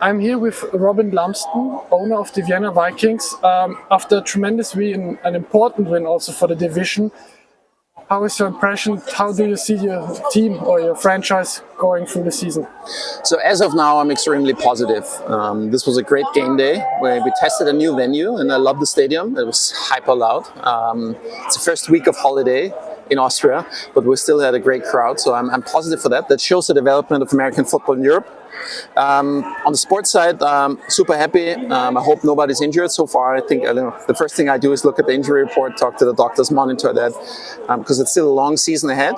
I'm here with Robin Lumsden, owner of the Vienna Vikings. After a tremendous win, an important win also for the division, how is your impression? How do you see your team or your franchise going through the season? So as of now, I'm extremely positive. This was a great game day where we tested a new venue, and I love the stadium. It was hyper loud. It's the first week of holiday in Austria, but we still had a great crowd. So I'm positive for that. That shows the development of American football in Europe. On the sports side, super happy. I hope nobody's injured so far. I think the first thing I do is look at the injury report, talk to the doctors, monitor that, because it's still a long season ahead.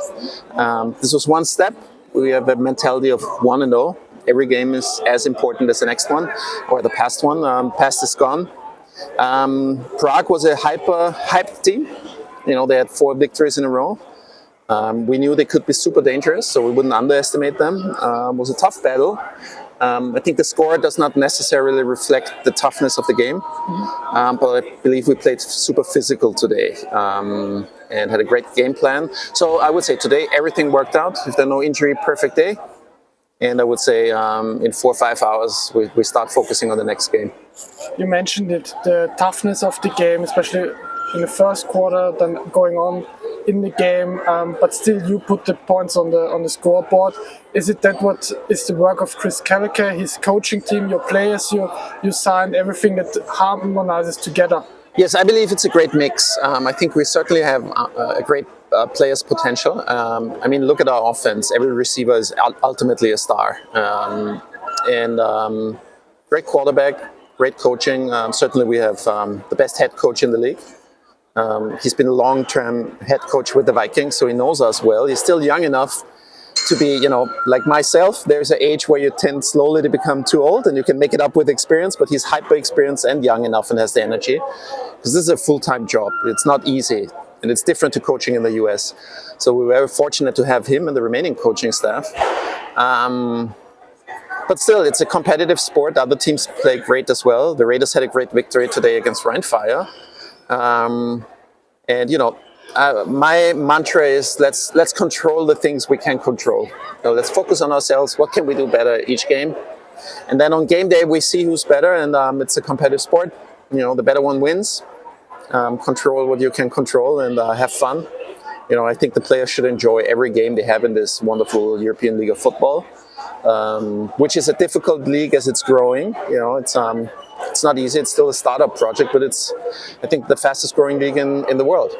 This was one step. We have a mentality of 1-0. Every game is as important as the next one or the past one. Past is gone. Prague was a hyped team. They had 4 victories in a row. We knew they could be super dangerous, so we wouldn't underestimate them. It was a tough battle. I think the score does not necessarily reflect the toughness of the game, but I believe we played super physical today and had a great game plan. So I would say today everything worked out. If there are no injury, perfect day. And I would say in 4 or 5 hours, we start focusing on the next game. You mentioned it, the toughness of the game, especially in the first quarter, then going on in the game, but still you put the points on the scoreboard. Is it that what is the work of Chris Caliker, his coaching team, your players, you signed, everything that harmonizes together? Yes, I believe it's a great mix. I think we certainly have a great player's potential. Look at our offense. Every receiver is ultimately a star. Great quarterback, great coaching. Certainly we have the best head coach in the league. He's been a long-term head coach with the Vikings, so he knows us well. He's still young enough to be, like myself, there's an age where you tend slowly to become too old and you can make it up with experience, but he's hyper experienced and young enough and has the energy. Because this is a full-time job. It's not easy, and it's different to coaching in the US. So we were very fortunate to have him and the remaining coaching staff. But still, it's a competitive sport. Other teams play great as well. The Raiders had a great victory today against Rheinfire. My mantra is let's control the things we can control. Let's focus on ourselves. What can we do better each game? And then on game day, we see who's better, and it's a competitive sport. The better one wins. Control what you can control and have fun. I think the players should enjoy every game they have in this wonderful European League of Football, which is a difficult league as it's growing. It's not easy. It's still a startup project, but it's, I think, the fastest growing league in the world.